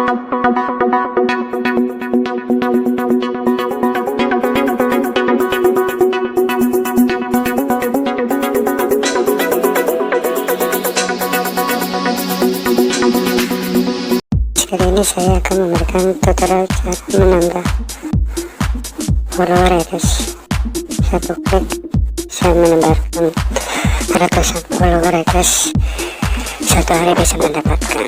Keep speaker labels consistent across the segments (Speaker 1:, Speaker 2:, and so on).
Speaker 1: Kali ini saya akan memberikan tutorial cara menambah follower ya guys. Satu klik saya menambahkan ratusan follower ya guys. Satu hari bisa mendapatkan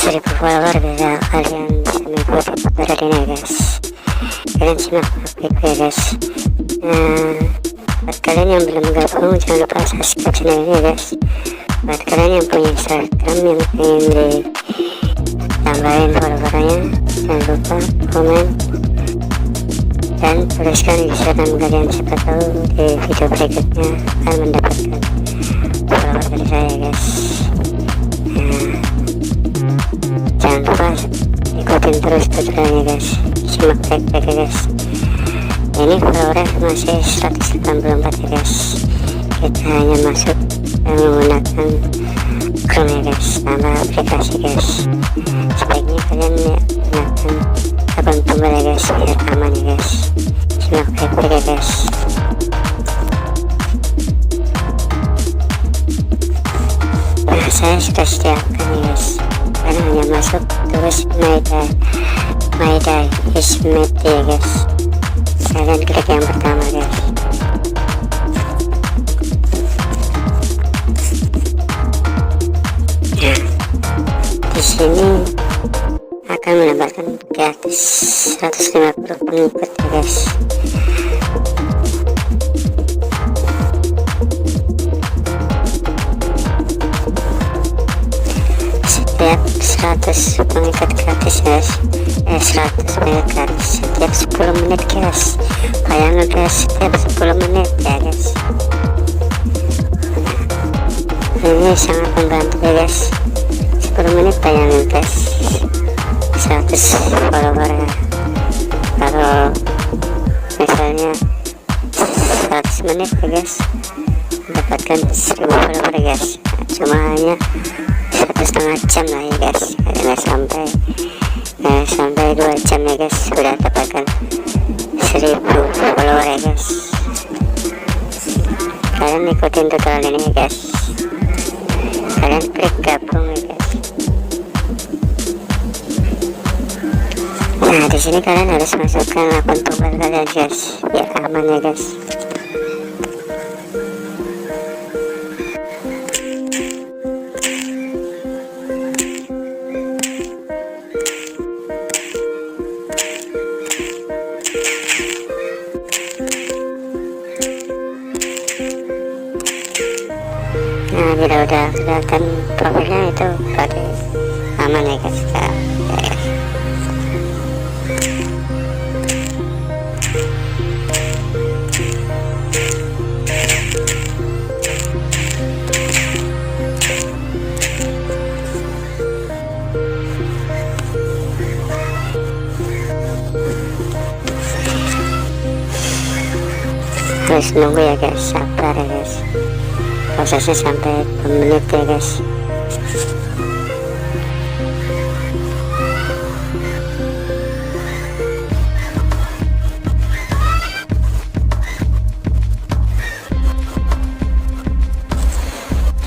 Speaker 1: 1000 follower. Bisa kalian bisa mengikuti tutorial ini ya guys. Kalian simak video ya guys. Buat kalian yang belum gabung, jangan lupa subscribe channel ini ya guys. Buat kalian yang punya Instagram yang ingin tambahin followernya, jangan lupa komen dan tuliskan di Instagram kalian, siapa tahu di video berikutnya akan mendapatkan follower dari saya guys. Jangan lupa ikutin terus tutorialnya guys, simak baik-baik ya guys. Ini followernya masih 184 ya guys. Kita hanya masuk dan menggunakan Chrome ya guys, tambah aplikasi guys. Sebaiknya kalian menggunakan akun tunggal ya guys, biar aman ya guys. Simak baik-baik ya guys. Nah, saya sudah sediakan ya guys. Kalian hanya masuk terus My Day is Made ya guys. Kalian klik yang pertama guys. Di sini akan mendapatkan gratis 150 pengikut ya guys. Setiap 100 pengikut gratis guys, 100 pengikut gratis setiap 10 menit guys. Bayangin guys, setiap 10 menit ya guys. Ini sangat membantu ya guys. 10 menit bayangin guys, 100 follower ya. Kalau misalnya 100 menit ya guys, mendapatkan 1000 follower ya guys. Cuma hanya 1,5 jam lah ya guys, nggak sampai 2 jam ya guys, sudah dapatkan 1000 follower ya guys. Kalian ikutin tutorial ini ya guys. Kalian klik gabung ya guys. Nah, di sini kalian harus masukkan akun tunggal kalian guys, biar aman ya guys. Nah, bila udah kelihatan profilnya itu berarti aman ya guys. Harus nunggu ya guys, sabar ya guys. Prosesnya sampai 2 menit ya guys.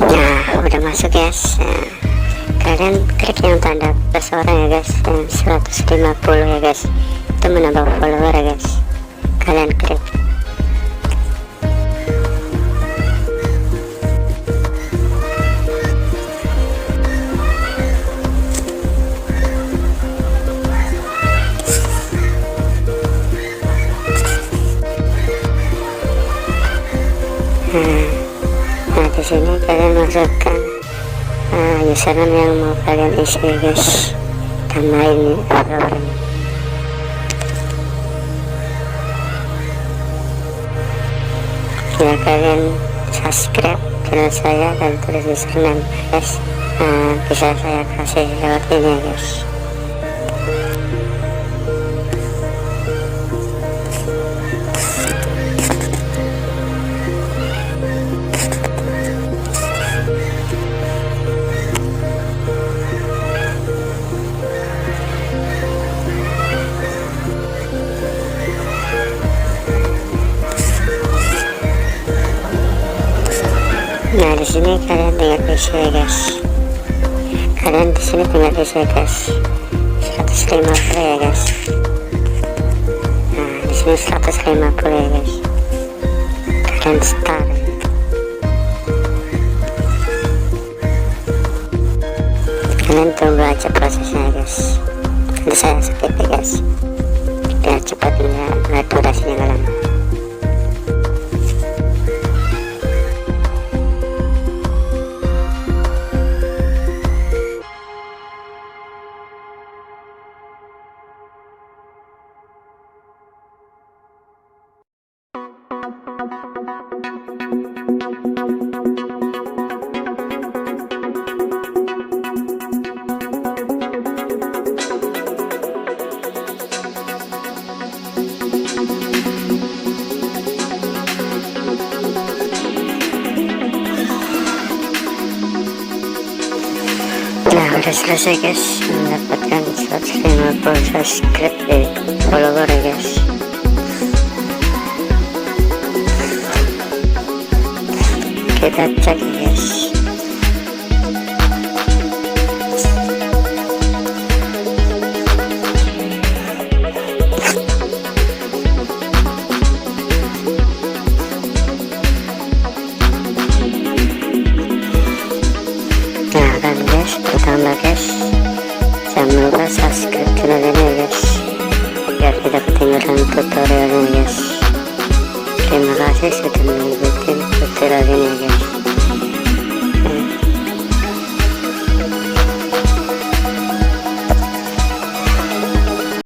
Speaker 1: Nah, udah masuk guys. Nah, kalian klik yang tanda plus orang ya guys, yang 150 ya guys, itu menambah follower ya guys. Kalian klik. Nah, di sini kalian masukkan username yang mau kalian isi ya guys, tambahin followernya. Ya, kalian subscribe channel saya dan tulis username guys. Bisa saya kasih lewat ini ya guys. Nah, di sini kalian tinggal isi ya guys. Kalian di sini tinggal isi ya guys. 150 ya guys. Nah, di sini 150 ya guys. Kalian start. Kalian tunggu aja prosesnya guys. Nanti saya skip ya guys, biar cepat, nggak durasinya nggak lama. Nah, udah selesai guys, mendapatkan 150 subscribe dari follower ya guys. Kita cek ya guys. Nah kan guys, pertama guys, jangan lupa subscribe channel ini ya guys, biar tidak ketinggalan tutorialnya guys. Terima kasih sudah mengikuti tutorial ini ya guys.